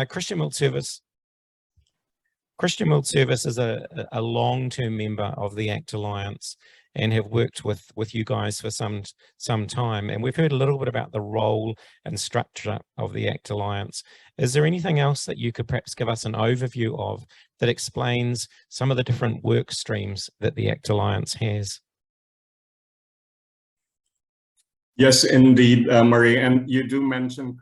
Christian World Service is a long-term member of the ACT Alliance and have worked with you guys for some time. And we've heard a little bit about the role and structure of the ACT Alliance. Is there anything else that you could perhaps give us an overview of that explains some of the different work streams that the ACT Alliance has? Yes, indeed, Marie. And you do mention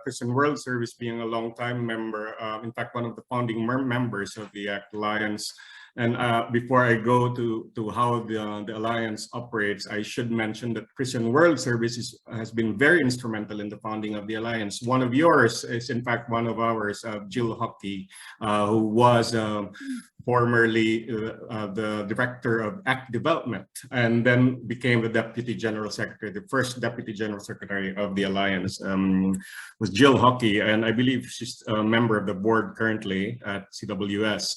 Christian World Service being a long-time member, in fact, one of the founding members of the ACT Alliance. And before I go to how the Alliance operates, I should mention that Christian World Service has been very instrumental in the founding of the Alliance. One of yours is, in fact, one of ours, Jill Hockey, who was formerly the director of ACT Development, and then became the Deputy General Secretary. The first Deputy General Secretary of the Alliance was Jill Hockey, and I believe she's a member of the board currently at CWS.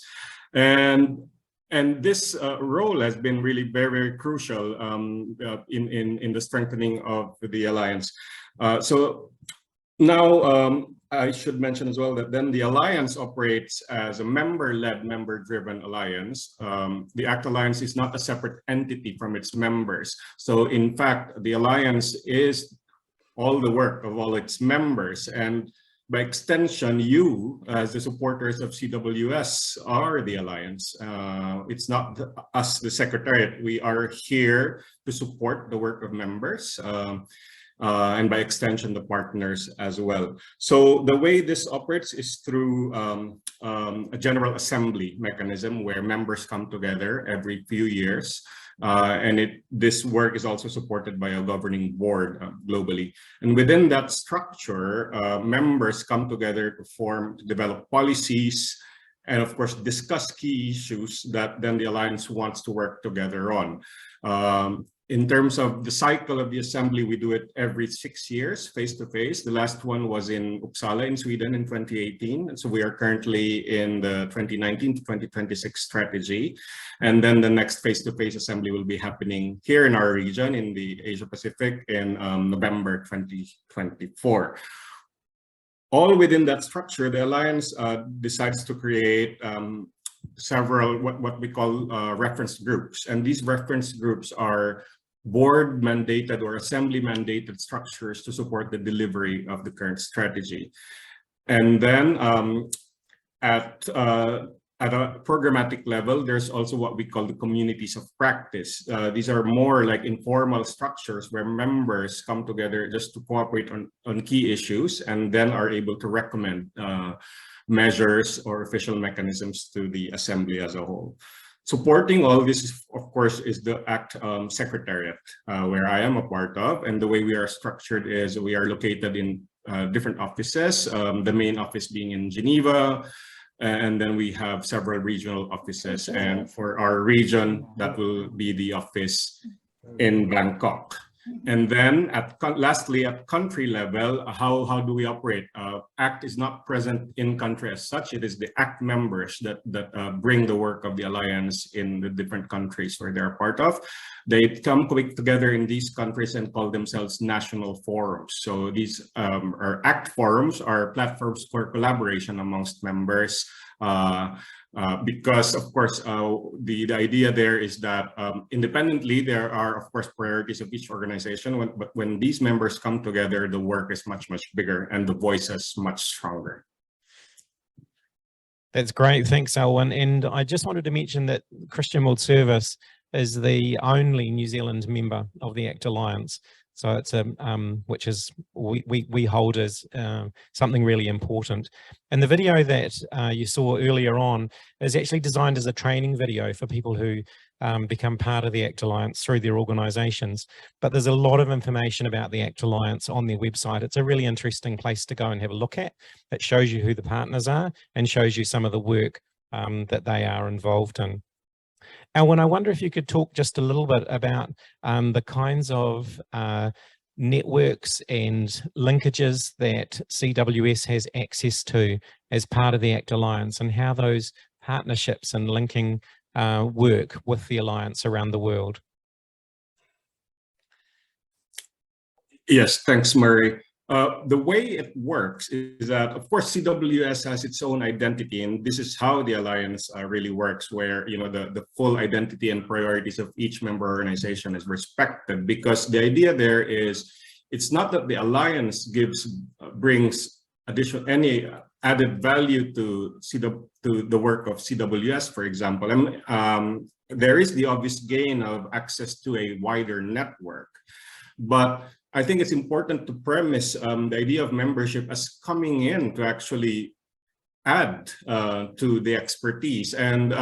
And this role has been really very, very crucial in the strengthening of the Alliance. So now I should mention as well that then the Alliance operates as a member-led, member-driven alliance. The ACT Alliance is not a separate entity from its members. So in fact, the Alliance is all the work of all its members, and by extension, you, as the supporters of CWS, are the Alliance. It's not us, the Secretariat. We are here to support the work of members, and by extension, the partners as well. So the way this operates is through a General Assembly mechanism where members come together every few years. And this work is also supported by a governing board globally. And within that structure, members come together to develop policies, and of course, discuss key issues that then the Alliance wants to work together on. In terms of the cycle of the assembly, we do it every 6 years, face-to-face. The last one was in Uppsala in Sweden in 2018. And so we are currently in the 2019 to 2026 strategy. And then the next face-to-face assembly will be happening here in our region in the Asia Pacific in November 2024. All within that structure, the Alliance decides to create several what we call reference groups. And these reference groups are board mandated or assembly mandated structures to support the delivery of the current strategy. And then at a programmatic level, there's also what we call the communities of practice. These are more like informal structures where members come together just to cooperate on key issues and then are able to recommend measures or official mechanisms to the assembly as a whole. Supporting all this, of course, is the ACT Secretariat, where I am a part of. And the way we are structured is we are located in different offices, the main office being in Geneva, and then we have several regional offices. And for our region, that will be the office in Bangkok. And then lastly, at country level, how do we operate? ACT is not present in country as such. It is the ACT members that bring the work of the Alliance in the different countries where they're part of. They come together in these countries and call themselves national forums. So these are ACT forums, are platforms for collaboration amongst members. Because of course, the idea there is that independently, there are of course priorities of each organization, but when these members come together, the work is much, much bigger and the voices much stronger. That's great. Thanks, Alwynn. And I just wanted to mention that Christian World Service is the only New Zealand member of the ACT Alliance. So it's which is we hold as something really important. And the video that you saw earlier on is actually designed as a training video for people who become part of the ACT Alliance through their organisations. But there's a lot of information about the ACT Alliance on their website. It's a really interesting place to go and have a look at. It shows you who the partners are and shows you some of the work that they are involved in. Alwynn, I wonder if you could talk just a little bit about the kinds of networks and linkages that CWS has access to as part of the ACT Alliance and how those partnerships and linking work with the Alliance around the world. Yes, thanks, Murray. The way it works is that, of course, CWS has its own identity, and this is how the alliance really works, where the full identity and priorities of each member organization is respected. Because the idea there is, it's not that the alliance brings any added value to the work of CWS, for example. And there is the obvious gain of access to a wider network, but I think it's important to premise the idea of membership as coming in to actually add to the expertise. And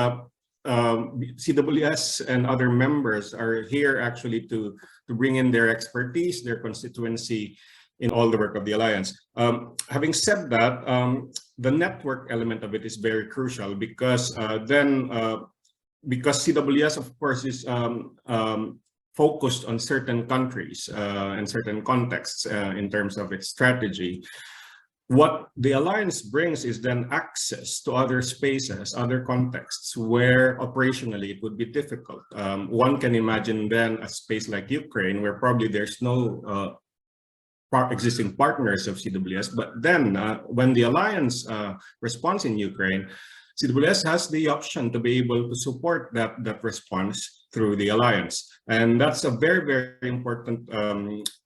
CWS and other members are here actually to bring in their expertise, their constituency in all the work of the alliance. Having said that, the network element of it is very crucial, because because CWS, of course, is focused on certain countries and certain contexts in terms of its strategy. What the alliance brings is then access to other spaces, other contexts where operationally it would be difficult. One can imagine then a space like Ukraine, where probably there's no existing partners of CWS, but then when the alliance responds in Ukraine, CWS has the option to be able to support that response through the alliance. And that's a very, very important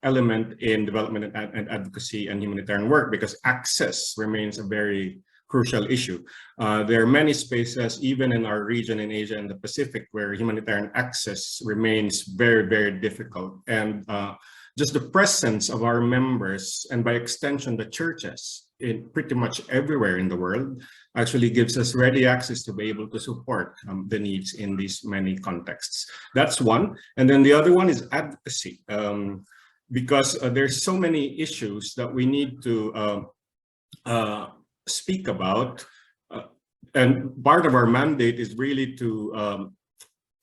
element in development and advocacy and humanitarian work, because access remains a very crucial issue. There are many spaces, even in our region in Asia and the Pacific, where humanitarian access remains very, very difficult. And just the presence of our members, and by extension the churches in pretty much everywhere in the world, actually gives us ready access to be able to support the needs in these many contexts. That's one. And then the other one is advocacy, because there's so many issues that we need to speak about. And part of our mandate is really to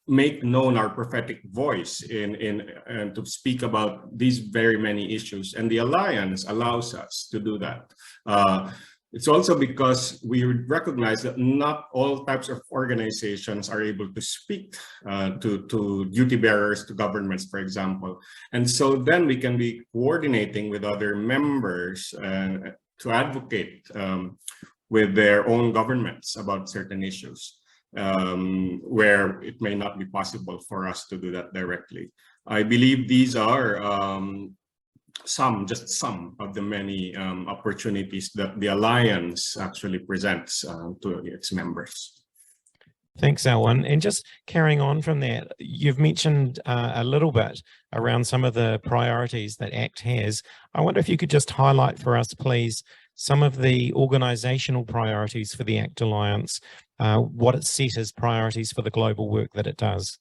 make known our prophetic voice and to speak about these very many issues. And the alliance allows us to do that. It's also because we recognize that not all types of organizations are able to speak to duty bearers, to governments, for example. And so then we can be coordinating with other members to advocate with their own governments about certain issues, where it may not be possible for us to do that directly. I believe these are just some of the many opportunities that the alliance actually presents to its members. Thanks, Alwynn. And just carrying on from that, you've mentioned a little bit around some of the priorities that ACT has. I wonder if you could just highlight for us, please, some of the organizational priorities for the ACT Alliance, what it set as priorities for the global work that it does.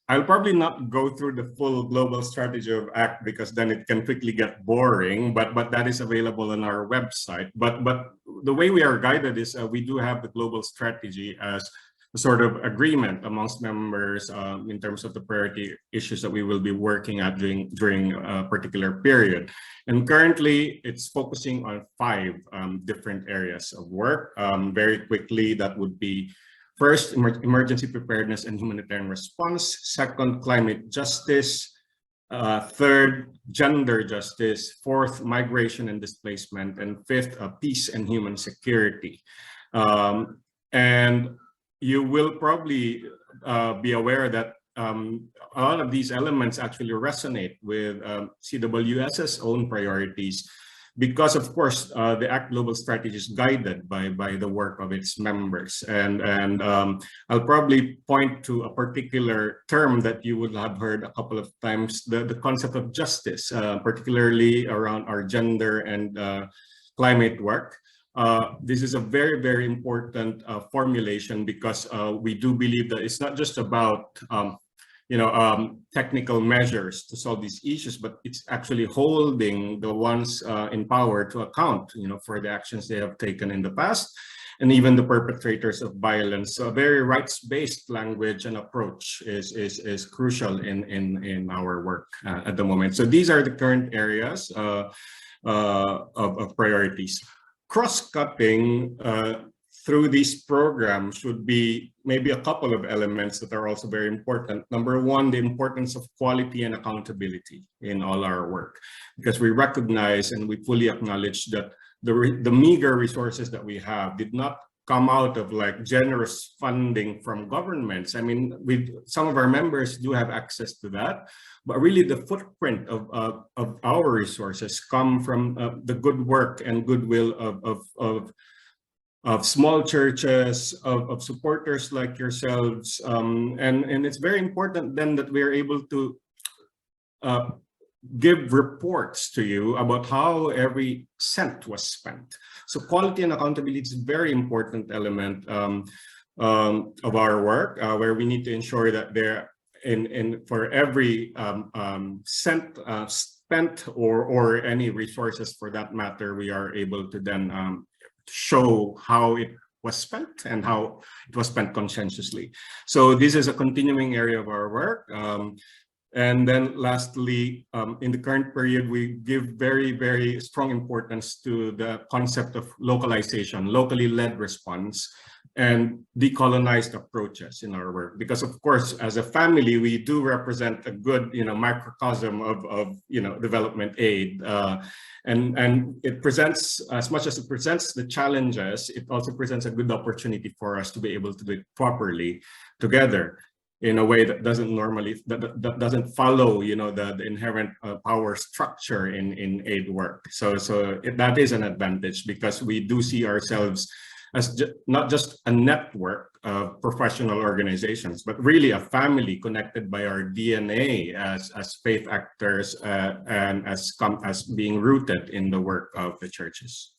I'll probably not go through the full global strategy of ACT, because then it can quickly get boring, but that is available on our website. But the way we are guided is we do have the global strategy as a sort of agreement amongst members in terms of the priority issues that we will be working at during a particular period. And currently it's focusing on 5 different areas of work. Very quickly, that would be: first, emergency preparedness and humanitarian response; second, climate justice; third, gender justice; fourth, migration and displacement; and fifth, peace and human security. And you will probably be aware that a lot of these elements actually resonate with CWS's own priorities, because of course the ACT Global Strategy is guided by the work of its members. And I'll probably point to a particular term that you would have heard a couple of times, the concept of justice, particularly around our gender and climate work. This is a very, very important formulation, because we do believe that it's not just about technical measures to solve these issues, but it's actually holding the ones in power to account, for the actions they have taken in the past, and even the perpetrators of violence. So a very rights-based language and approach is crucial in our work at the moment. So these are the current areas of priorities. Cross-cutting through these programs should be maybe a couple of elements that are also very important. Number one, the importance of quality and accountability in all our work, because we recognize and we fully acknowledge that the meager resources that we have did not come out of like generous funding from governments. I mean, some of our members do have access to that, but really the footprint of our resources come from the good work and goodwill of small churches, of supporters like yourselves. And it's very important then that we are able to give reports to you about how every cent was spent. So quality and accountability is a very important element of our work, where we need to ensure that there, for every cent spent or any resources for that matter, we are able to then show how it was spent and how it was spent conscientiously. So this is a continuing area of our work. And then lastly, in the current period, we give very, very strong importance to the concept of localization, locally led response, and decolonized approaches in our work. Because of course, as a family, we do represent a good, microcosm of development aid. And it presents, as much as it presents the challenges, it also presents a good opportunity for us to be able to do it properly together, in a way that doesn't normally, that doesn't follow, the inherent power structure in aid work. So that is an advantage, because we do see ourselves as not just a network of professional organizations, but really a family connected by our DNA as faith actors and as being rooted in the work of the churches.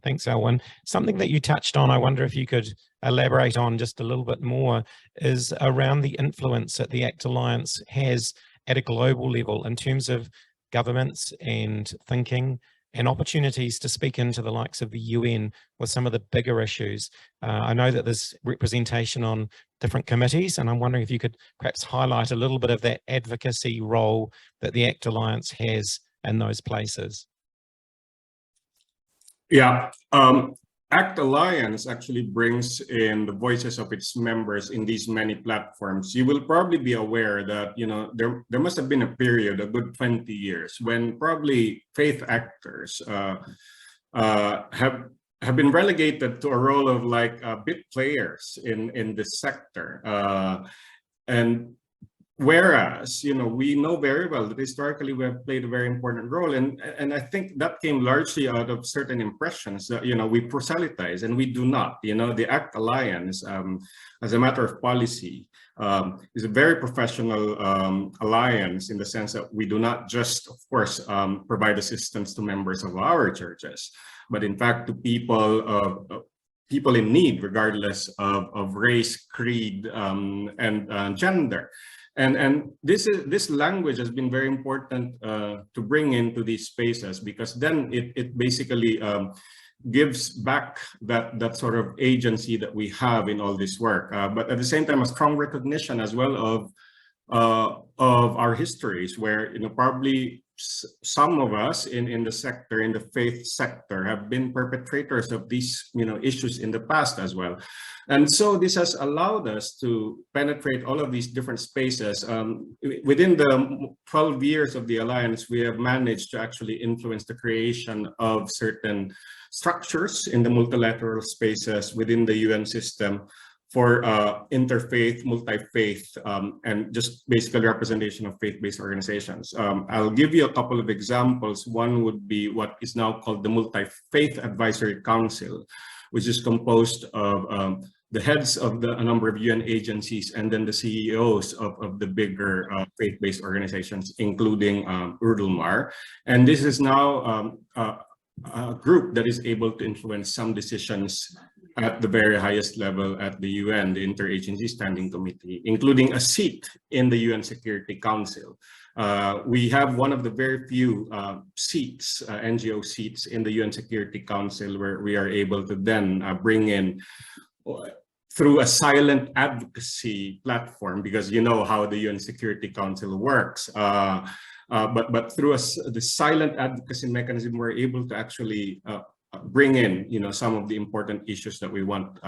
Thanks, Alwynn. Something that you touched on, I wonder if you could elaborate on just a little bit more, is around the influence that the ACT Alliance has at a global level in terms of governments and thinking and opportunities to speak into the likes of the UN with some of the bigger issues. I know that there's representation on different committees, and I'm wondering if you could perhaps highlight a little bit of that advocacy role that the ACT Alliance has in those places. Yeah, ACT Alliance actually brings in the voices of its members in these many platforms. You will probably be aware that, there must have been a period, a good 20 years, when probably faith actors have been relegated to a role of like bit players in this sector. And whereas, we know very well that historically we have played a very important role, and I think that came largely out of certain impressions that, we proselytize, and we do not. The ACT Alliance, as a matter of policy, is a very professional alliance, in the sense that we do not just, of course, provide assistance to members of our churches, but in fact to people in need, regardless of race, creed, and gender. And this language has been very important to bring into these spaces, because then it basically gives back that sort of agency that we have in all this work, but at the same time a strong recognition as well of our histories, where probably some of us in the sector, in the faith sector, have been perpetrators of these issues in the past as well. And so this has allowed us to penetrate all of these different spaces. Within the 12 years of the Alliance, we have managed to actually influence the creation of certain structures in the multilateral spaces within the UN system for interfaith, multi-faith, and just basically representation of faith-based organizations. I'll give you a couple of examples. One would be what is now called the Multi-Faith Advisory Council, which is composed of the heads of a number of UN agencies, and then the CEOs of the bigger faith-based organizations, including Urdulmar. And this is now a group that is able to influence some decisions at the very highest level at the UN, the Interagency Standing Committee, including a seat in the UN Security Council. We have one of the very few seats, NGO seats in the UN Security Council, where we are able to then bring in, through a silent advocacy platform, because you know how the UN Security Council works, but through the silent advocacy mechanism, we're able to actually bring in, some of the important issues that we want,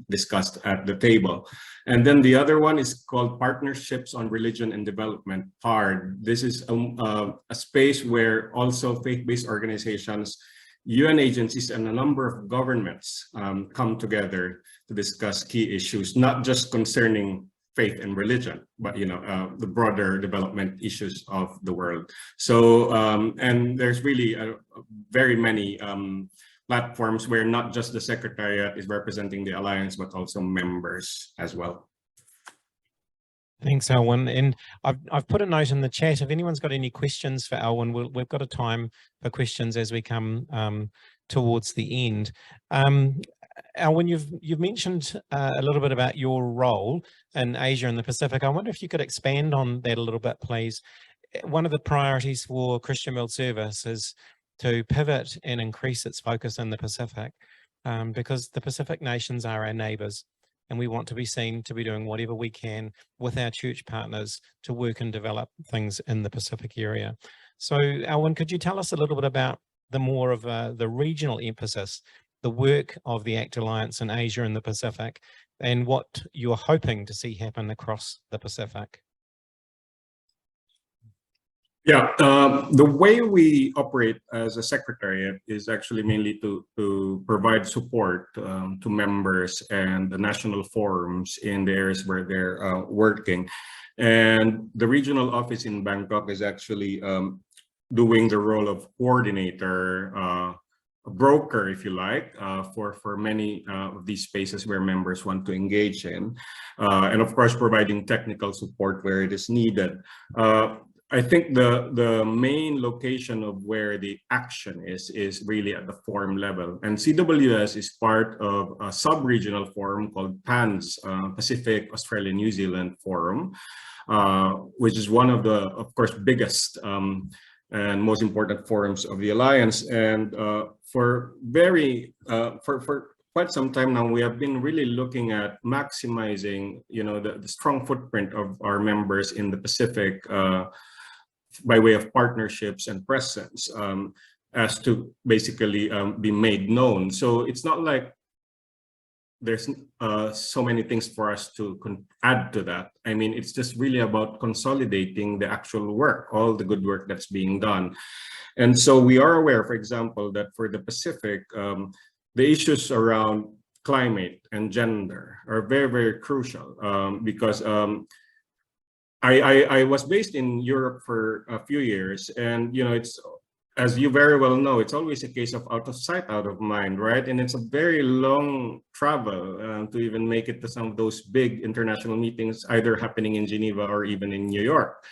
discussed at the table. And then the other one is called Partnerships on Religion and Development, PARD. This is a space where also faith-based organizations, UN agencies, and a number of governments come together to discuss key issues, not just concerning faith and religion, but the broader development issues of the world. So and there's really very many platforms where not just the Secretariat is representing the Alliance, but also members as well. Thanks, Alwynn. And I've put a note in the chat. If anyone's got any questions for Alwynn, we've got a time for questions as we come towards the end. Alwynn, you've mentioned a little bit about your role in Asia and the Pacific. I wonder if you could expand on that a little bit, please. One of the priorities for Christian World Service is to pivot and increase its focus in the Pacific, because the Pacific nations are our neighbours, and we want to be seen to be doing whatever we can with our church partners to work and develop things in the Pacific area. So, Alwynn, could you tell us a little bit about the more of the regional emphasis, the work of the ACT Alliance in Asia and the Pacific, and what you're hoping to see happen across the Pacific? Yeah, the way we operate as a secretariat is actually mainly to provide support to members and the national forums in the areas where they're working. And the regional office in Bangkok is actually doing the role of coordinator, a broker, if you like, for many of these spaces where members want to engage in, and of course providing technical support where it is needed. I think the main location of where the action is really at the forum level, and CWS is part of a sub-regional forum called PANZ, Pacific Australia New Zealand Forum, which is one of the, of course, biggest and most important forums of the Alliance. And for quite some time now, we have been really looking at maximizing, the strong footprint of our members in the Pacific by way of partnerships and presence, as to basically be made known. So it's not like there's so many things for us to add to that. I mean, it's just really about consolidating the actual work, all the good work that's being done. And so we are aware, for example, that for the Pacific, the issues around climate and gender are very, very crucial, because I was based in Europe for a few years, and it's, as you very well know, it's always a case of out of sight, out of mind, right? And it's a very long travel to even make it to some of those big international meetings, either happening in Geneva or even in New York.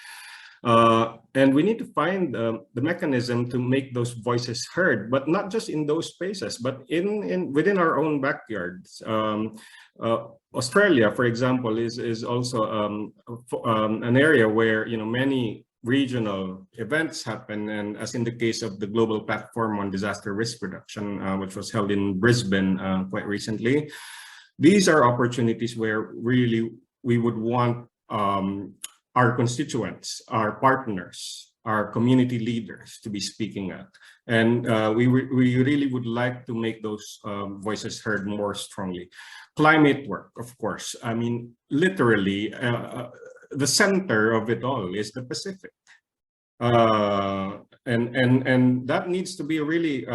And we need to find the mechanism to make those voices heard, but not just in those spaces, but within our own backyards. Australia, for example, is also an area where many regional events happen, and as in the case of the Global Platform on Disaster Risk Reduction, which was held in Brisbane quite recently, these are opportunities where really we would want our constituents, our partners, our community leaders to be speaking at. And we really would like to make those voices heard more strongly. Climate work, of course. I mean, literally, the center of it all is the Pacific. And that needs to be really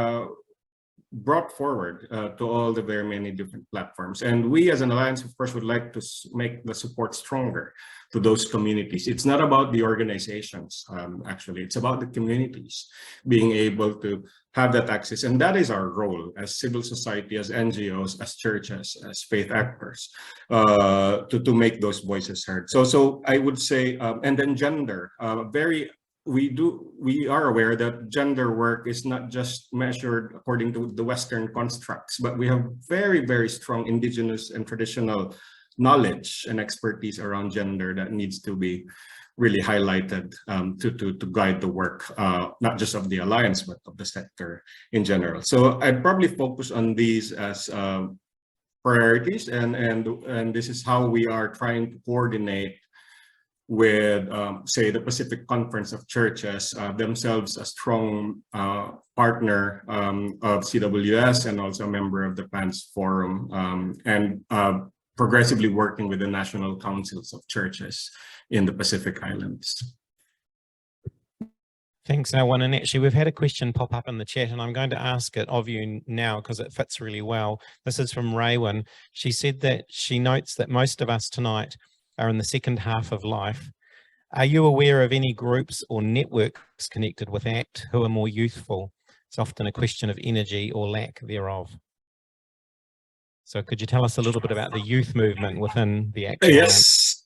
brought forward to all the very many different platforms. And we as an alliance, of course, would like to make the support stronger to those communities. It's not about the organizations, actually, it's about the communities being able to have that access. And that is our role as civil society, as NGOs, as churches, as faith actors, to make those voices heard. So I would say, and then gender, we are aware that gender work is not just measured according to the Western constructs, but we have very, very strong indigenous and traditional knowledge and expertise around gender that needs to be really highlighted to guide the work, not just of the Alliance, but of the sector in general. So I'd probably focus on these as priorities, and this is how we are trying to coordinate with, say, the Pacific Conference of Churches, themselves a strong partner of CWS and also a member of the PANS Forum, and progressively working with the National Councils of Churches in the Pacific Islands. Thanks, Alwynn. And actually, we've had a question pop up in the chat, and I'm going to ask it of you now because it fits really well. This is from Raywin. She said that she notes that most of us tonight are in the second half of life. Are you aware of any groups or networks connected with ACT who are more youthful? It's often a question of energy or lack thereof. So could you tell us a little bit about the youth movement within the ACT Alliance? Yes.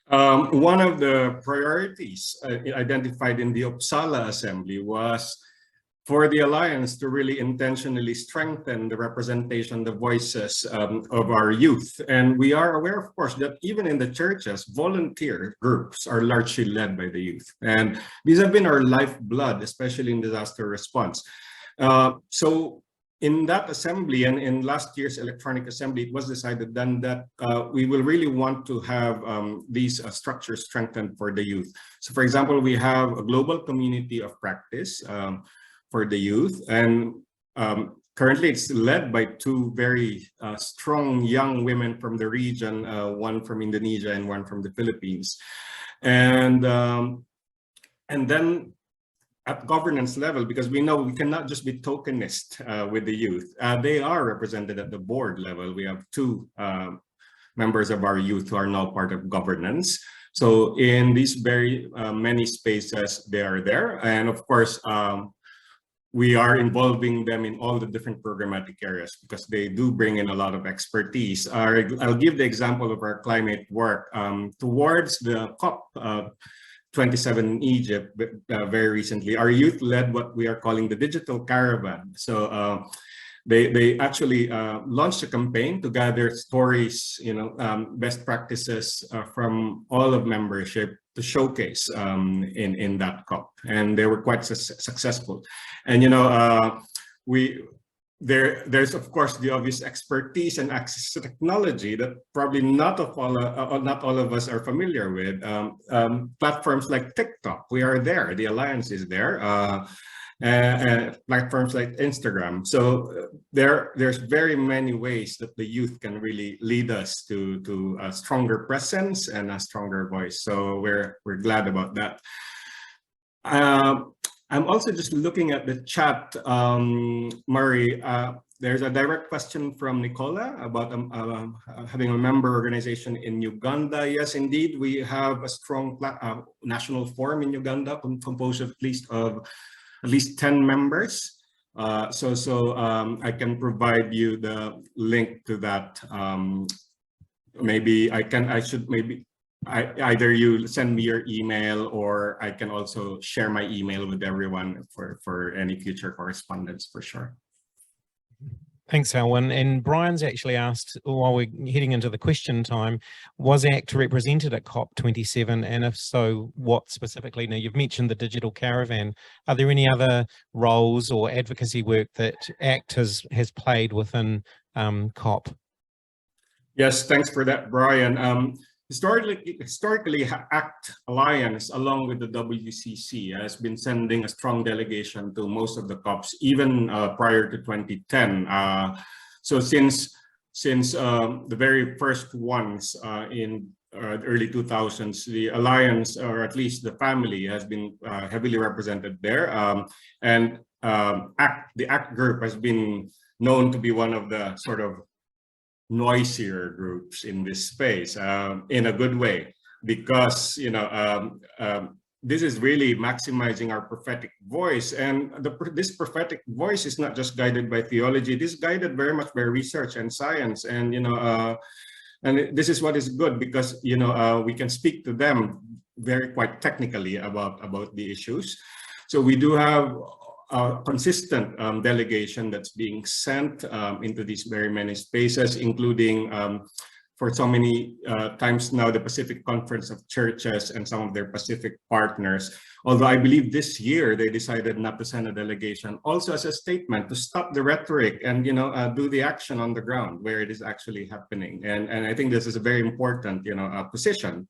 One of the priorities identified in the Uppsala Assembly was for the Alliance to really intentionally strengthen the representation, the voices of our youth. And we are aware, of course, that even in the churches, volunteer groups are largely led by the youth. And these have been our lifeblood, especially in disaster response. So in that assembly and in last year's electronic assembly, it was decided then that we will really want to have these structures strengthened for the youth. So for example, we have a global community of practice for the youth, and currently it's led by two very strong young women from the region, one from Indonesia and one from the Philippines. And then at governance level, because we know we cannot just be tokenist with the youth. They are represented at the board level. We have two members of our youth who are now part of governance. So in these very many spaces, they are there. And of course, we are involving them in all the different programmatic areas because they do bring in a lot of expertise. I'll give the example of our climate work. Towards the COP 27 in Egypt very recently, our youth led what we are calling the digital caravan. So they actually launched a campaign to gather stories, best practices from all of membership to showcase in that COP, and they were quite successful. And there's of course the obvious expertise and access to technology that probably not all of us are familiar with. Platforms like TikTok, we are there. The Alliance is there. Platforms like Instagram. So there's very many ways that the youth can really lead us to a stronger presence and a stronger voice. So we're glad about that. I'm also just looking at the chat, Murray. There's a direct question from Nicola about having a member organization in Uganda. Yes, indeed, we have a strong national forum in Uganda composed of at least 10 members. So I can provide you the link to that. Either you send me your email, or I can also share my email with everyone for any future correspondence for sure. Thanks, Alwynn. And Brian's actually asked, while we're heading into the question time, was ACT represented at COP27? And if so, what specifically? Now, you've mentioned the digital caravan. Are there any other roles or advocacy work that ACT has played within COP? Yes, thanks for that, Brian. Historically, ACT Alliance, along with the WCC, has been sending a strong delegation to most of the COPs, even prior to 2010. So since the very first ones in the early 2000s, the Alliance, or at least the family, has been heavily represented there. And the ACT group has been known to be one of the sort of noisier groups in this space, in a good way, because this is really maximizing our prophetic voice. And this prophetic voice is not just guided by theology. This is guided very much by research and science. And and this is what is good, because we can speak to them quite technically about the issues. So we do have a consistent delegation that's being sent into these very many spaces, including for so many times now the Pacific Conference of Churches and some of their Pacific partners. Although I believe this year they decided not to send a delegation, also as a statement to stop the rhetoric and do the action on the ground where it is actually happening. And I think this is a very important position.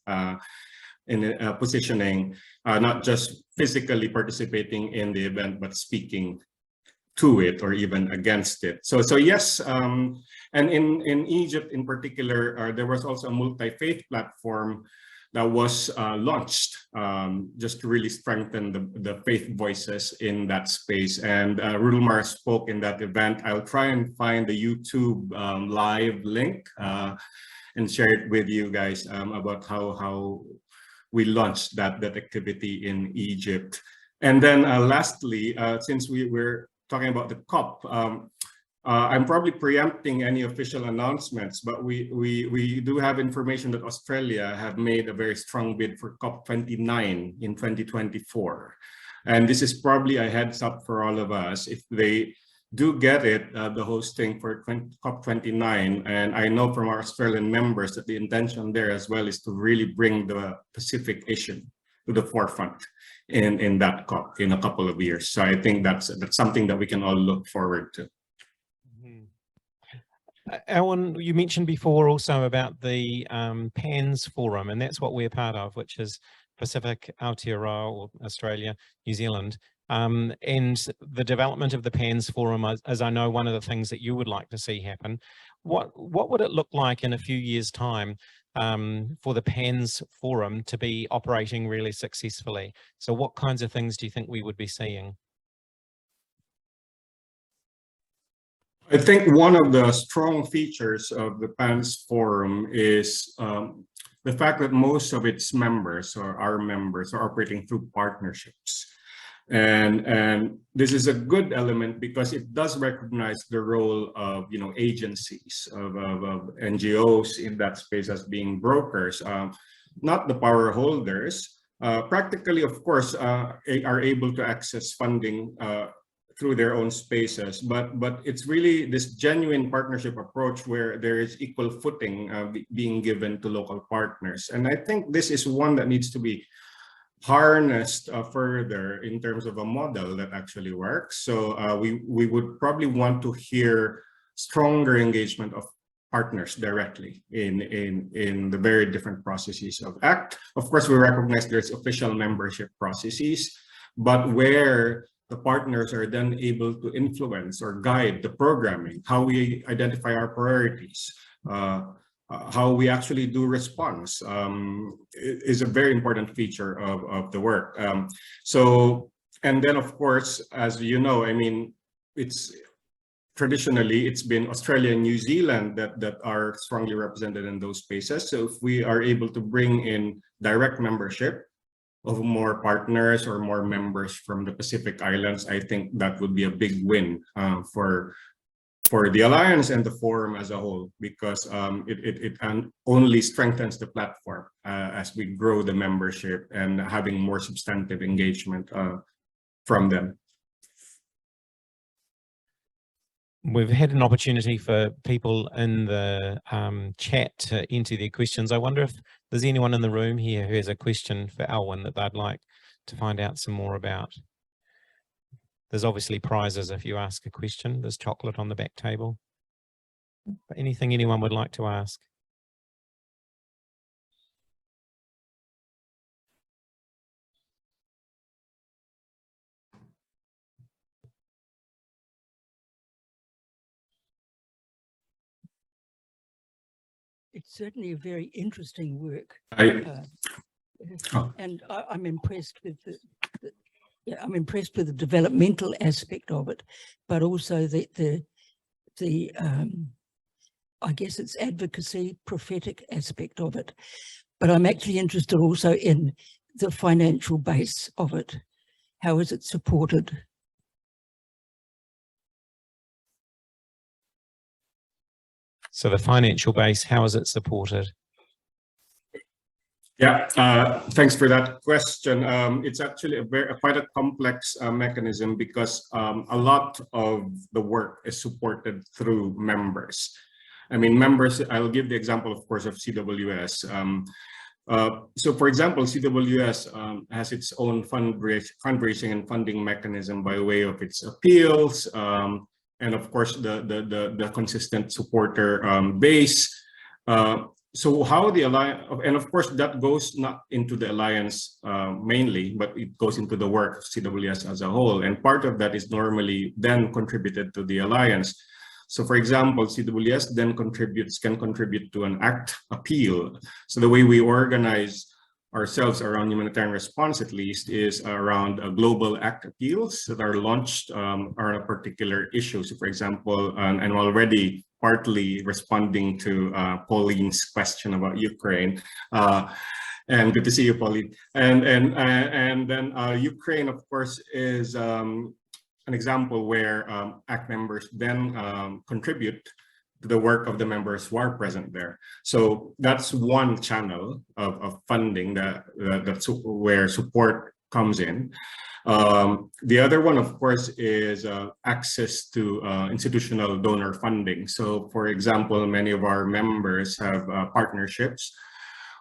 positioning, not just physically participating in the event, but speaking to it or even against it. So yes, and in Egypt in particular, there was also a multi-faith platform that was launched just to really strengthen the faith voices in that space. And Rulmar spoke in that event. I'll try and find the YouTube live link and share it with you guys about how we launched that activity in Egypt. And then lastly, since we're talking about the COP, I'm probably preempting any official announcements, but we do have information that Australia have made a very strong bid for COP29 in 2024. And this is probably a heads up for all of us. If they do get it, the hosting for COP29, and I know from our Australian members that the intention there as well is to really bring the Pacific issue to the forefront in that COP in a couple of years. So I think that's something that we can all look forward to. Alwynn, you mentioned before also about the PANS Forum, and that's what we're part of, which is Pacific, Aotearoa, or Australia, New Zealand. And the development of the PANS Forum, as I know, one of the things that you would like to see happen. What would it look like in a few years' time for the PANS Forum to be operating really successfully? So what kinds of things do you think we would be seeing? I think one of the strong features of the PANS Forum is the fact that most of its members or our members are operating through partnerships. And this is a good element because it does recognize the role of agencies, of NGOs in that space as being brokers, not the power holders. Practically, of course, are able to access funding through their own spaces, but it's really this genuine partnership approach where there is equal footing being given to local partners. And I think this is one that needs to be harnessed further in terms of a model that actually works. So we would probably want to hear stronger engagement of partners directly in the very different processes of ACT. Of course, we recognize there's official membership processes, but where the partners are then able to influence or guide the programming, how we identify our priorities, how we actually do response is a very important feature of the work. And then of course, as you know, I mean, traditionally it's been Australia and New Zealand that are strongly represented in those spaces. So if we are able to bring in direct membership of more partners or more members from the Pacific Islands, I think that would be a big win for the Alliance and the Forum as a whole, because it only strengthens the platform as we grow the membership and having more substantive engagement from them. We've had an opportunity for people in the chat to enter their questions. I wonder if there's anyone in the room here who has a question for Alwynn that they'd like to find out some more about. There's obviously prizes if you ask a question. There's chocolate on the back table. But anything anyone would like to ask? It's certainly a very interesting work, and I'm impressed with I'm impressed with the developmental aspect of it, but also the I guess it's advocacy, prophetic aspect of it. But I'm actually interested also in the financial base of it. How is it supported? So the financial base, how is it supported? Yeah, thanks for that question. It's actually quite a complex mechanism because a lot of the work is supported through members. I mean, members, I'll give the example, of course, of CWS. So for example, CWS has its own fundraising and funding mechanism by way of its appeals, and of course the consistent supporter base. so how the alliance, and of course that goes not into the alliance mainly, but it goes into the work of CWS as a whole. And part of that is normally then contributed to the alliance. So for example, CWS then can contribute to an ACT appeal. So the way we organize ourselves around humanitarian response, at least, is around global ACT appeals that are launched on a particular issue. So for example, and already partly responding to Pauline's question about Ukraine. And good to see you, Pauline. And then Ukraine, of course, is an example where ACT members then contribute to the work of the members who are present there. So that's one channel of funding that's where support comes in. The other one, of course, is access to institutional donor funding. So, for example, many of our members have partnerships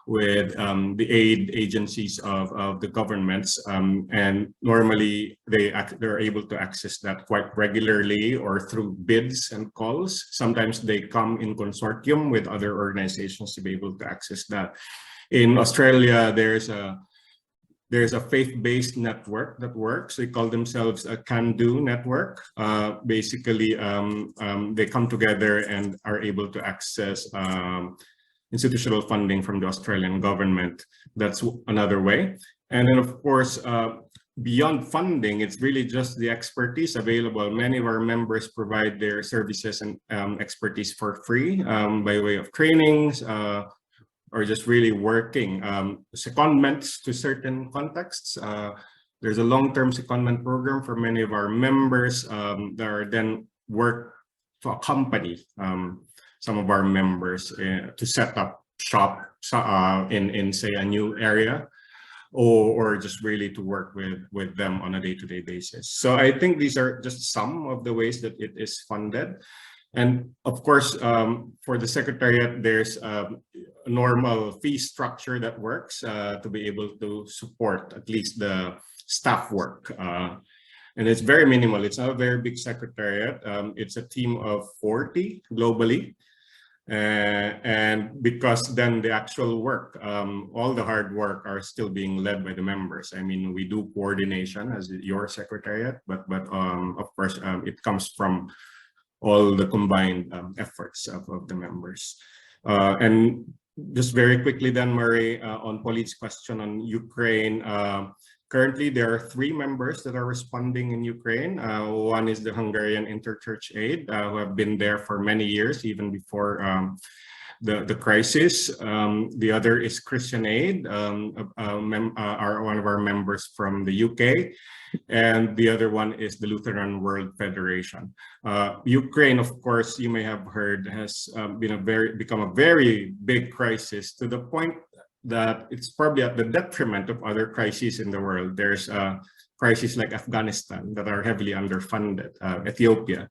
with the aid agencies of the governments, and normally they're able to access that quite regularly or through bids and calls. Sometimes they come in consortium with other organizations to be able to access that. In Australia, there's a faith-based network that works. They call themselves a Can-Do network. Basically, they come together and are able to access institutional funding from the Australian government. That's another way. And then, of course, beyond funding, it's really just the expertise available. Many of our members provide their services and expertise for free by way of trainings, or just really working secondments to certain contexts. There's a long-term secondment program for many of our members that are then work to accompany some of our members to set up shop in say a new area, or just really to work with them on a day-to-day basis. So I think these are just some of the ways that it is funded. And of course, for the Secretariat, there's a normal fee structure that works to be able to support at least the staff work. And it's very minimal. It's not a very big Secretariat. It's a team of 40 globally. And because then the actual work, all the hard work are still being led by the members. I mean, we do coordination as your Secretariat, but of course, it comes from all the combined efforts of the members. And just very quickly then, Murray, on Pauline's question on Ukraine, currently there are 3 members that are responding in Ukraine. One is the Hungarian Interchurch Aid, who have been there for many years, even before the crisis. The other is Christian Aid, one of our members from the UK. And the other one is the Lutheran World Federation. Ukraine, of course, you may have heard, has become a very big crisis, to the point that it's probably at the detriment of other crises in the world. There's crises like Afghanistan that are heavily underfunded, Ethiopia,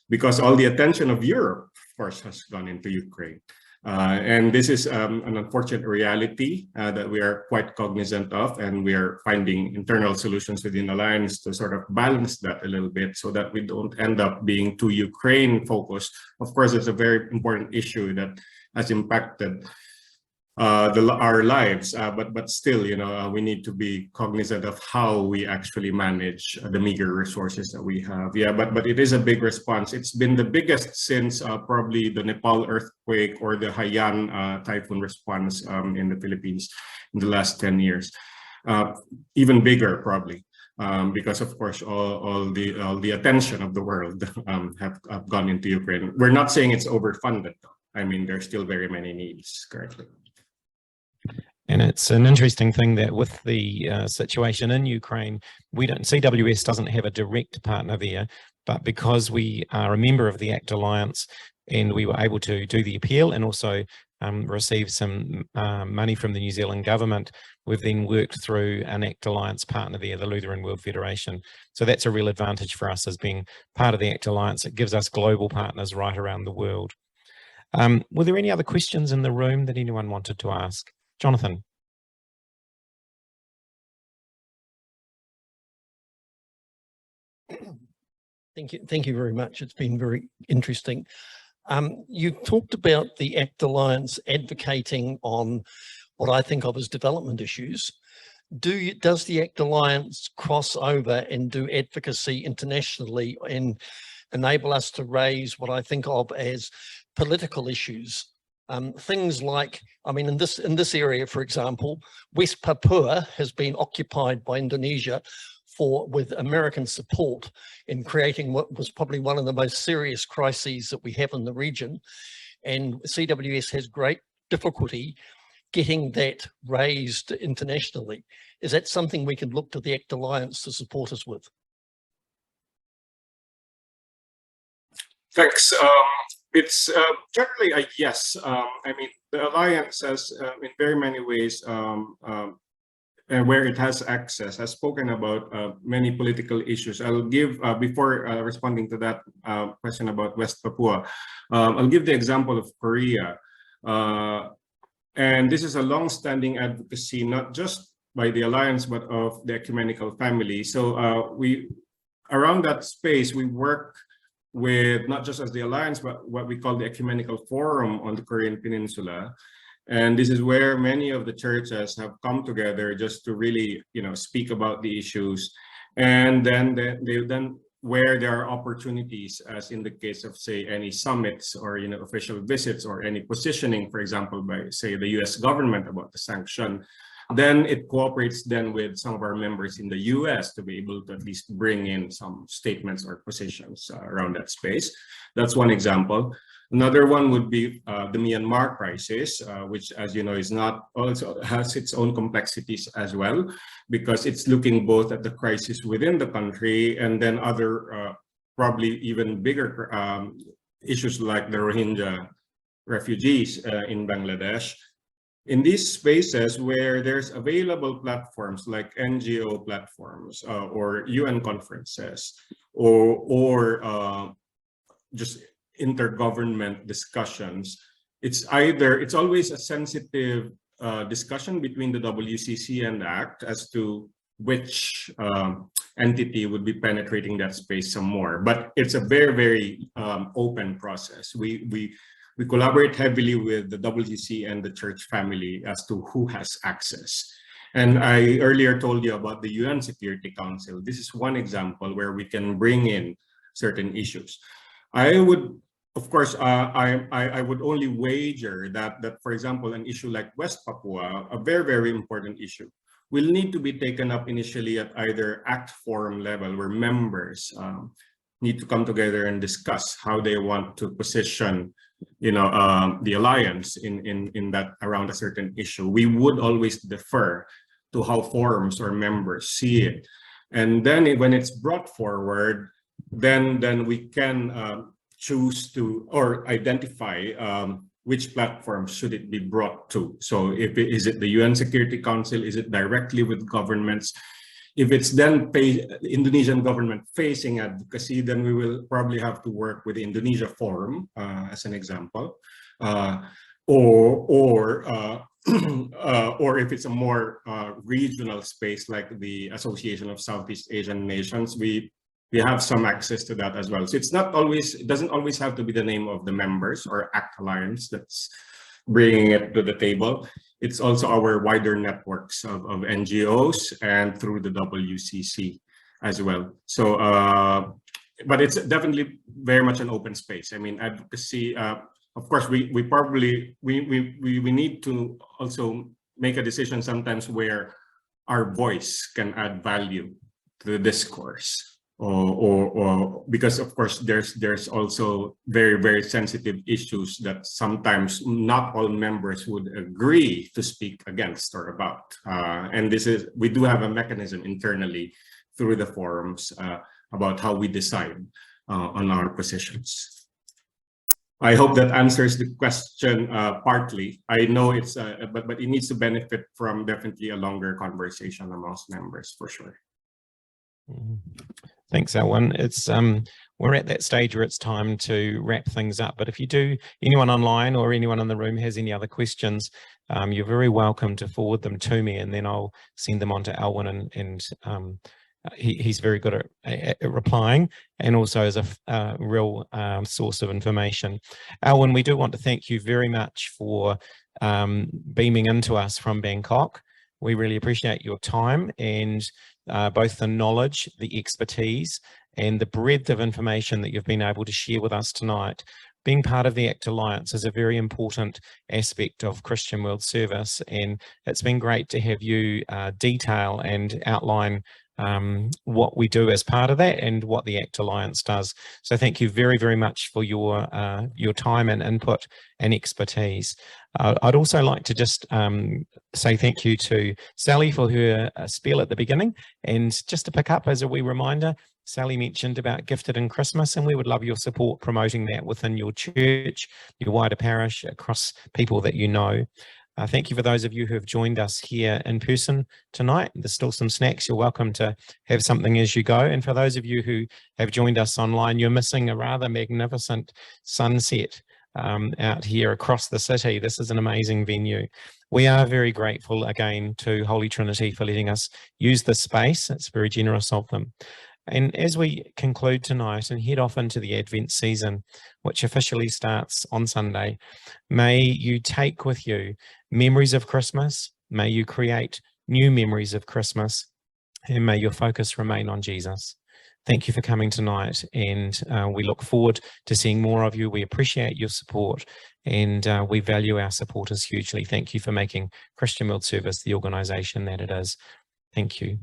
because all the attention of Europe, of course, has gone into Ukraine. And this is an unfortunate reality that we are quite cognizant of, and we are finding internal solutions within Alliance to sort of balance that a little bit so that we don't end up being too Ukraine focused. Of course, it's a very important issue that has impacted our lives, but still, we need to be cognizant of how we actually manage the meager resources that we have. Yeah, but it is a big response. It's been the biggest since probably the Nepal earthquake or the Haiyan typhoon response in the Philippines in the last 10 years. Even bigger, probably. Because of course all the attention of the world have gone into Ukraine. We're not saying it's overfunded, though. I mean, there's still very many needs currently. And it's an interesting thing that with the situation in Ukraine, CWS doesn't have a direct partner there, but because we are a member of the ACT Alliance and we were able to do the appeal and also receive some money from the New Zealand government, we've then worked through an ACT Alliance partner there, the Lutheran World Federation. So that's a real advantage for us as being part of the ACT Alliance. It gives us global partners right around the world. Were there any other questions in the room that anyone wanted to ask? Jonathan. Thank you very much. It's been very interesting. You talked about the ACT Alliance advocating on what I think of as development issues. Does the ACT Alliance cross over and do advocacy internationally and enable us to raise what I think of as political issues? Things like, I mean, in this area, for example, West Papua has been occupied by Indonesia with American support in creating what was probably one of the most serious crises that we have in the region. And CWS has great difficulty getting that raised internationally. Is that something we can look to the ACT Alliance to support us with? Thanks. It's generally a yes. I mean, the Alliance has, in very many ways, and where it has access, has spoken about many political issues. I'll give, before responding to that question about West Papua, I'll give the example of Korea. And this is a long-standing advocacy, not just by the Alliance, but of the ecumenical family. So around that space, we work with not just as the Alliance, but what we call the Ecumenical Forum on the Korean Peninsula. And this is where many of the churches have come together just to really, speak about the issues. And then where there are opportunities, as in the case of, say, any summits or, official visits or any positioning, for example, by, say, the US government about the sanction, then it cooperates then with some of our members in the US to be able to at least bring in some statements or positions around that space. That's one example. Another one would be the Myanmar crisis, which, as you know, is not also has its own complexities as well, because it's looking both at the crisis within the country and then other probably even bigger issues like the Rohingya refugees in Bangladesh. In these spaces where there's available platforms like NGO platforms or UN conferences or just intergovernment discussions, it's always a sensitive discussion between the WCC and ACT as to which entity would be penetrating that space some more. But it's a very, very open process. We collaborate heavily with the WCC and the church family as to who has access. And I earlier told you about the UN Security Council. This is one example where we can bring in certain issues. I would, of course, I would only wager that, for example, an issue like West Papua, a very, very important issue, will need to be taken up initially at either ACT forum level, where members need to come together and discuss how they want to position, the Alliance in that around a certain issue. We would always defer to how forums or members see it, and then when it's brought forward, then we can choose to or identify which platform should it be brought to. So is it the UN Security Council? Is it directly with governments? If it's then the Indonesian government facing advocacy, then we will probably have to work with the Indonesia Forum as an example, or if it's a more regional space like the Association of Southeast Asian Nations, we have some access to that as well. So it's not always, it doesn't always have to be the name of the members or ACT Alliance that's bringing it to the table. It's also our wider networks of NGOs and through the WCC as well. So, but it's definitely very much an open space. I mean, advocacy, of course, we need to also make a decision sometimes where our voice can add value to the discourse. Or because of course there's also very, very sensitive issues that sometimes not all members would agree to speak against or about, and we do have a mechanism internally through the forums about how we decide on our positions. I hope that answers the question partly. I know it's but it needs to benefit from definitely a longer conversation amongst members for sure. Thanks, Alwynn. It's we're at that stage where it's time to wrap things up. But if anyone online or anyone in the room has any other questions, you're very welcome to forward them to me, and then I'll send them on to Alwynn and he's very good at replying, and also as a real source of information. Alwynn, we do want to thank you very much for beaming into us from Bangkok. We really appreciate your time and both the knowledge, the expertise, and the breadth of information that you've been able to share with us tonight. Being part of the ACT Alliance is a very important aspect of Christian World Service, and it's been great to have you detail and outline what we do as part of that and what the ACT Alliance does. So thank you very, very much for your time and input and expertise. I'd also like to just say thank you to Sally for her spiel at the beginning, and just to pick up as a wee reminder, Sally mentioned about Gifted in Christmas, and we would love your support promoting that within your church, your wider parish, across people that you know. Thank you for those of you who have joined us here in person tonight. There's still some snacks. You're welcome to have something as you go. And for those of you who have joined us online, you're missing a rather magnificent sunset out here across the city. This is an amazing venue. We are very grateful again to Holy Trinity for letting us use this space. It's very generous of them. And as we conclude tonight and head off into the Advent season, which officially starts on Sunday, may you take with you memories of Christmas, may you create new memories of Christmas, and may your focus remain on Jesus. Thank you for coming tonight, and we look forward to seeing more of you. We appreciate your support, and we value our supporters hugely. Thank you for making Christian World Service the organisation that it is. Thank you.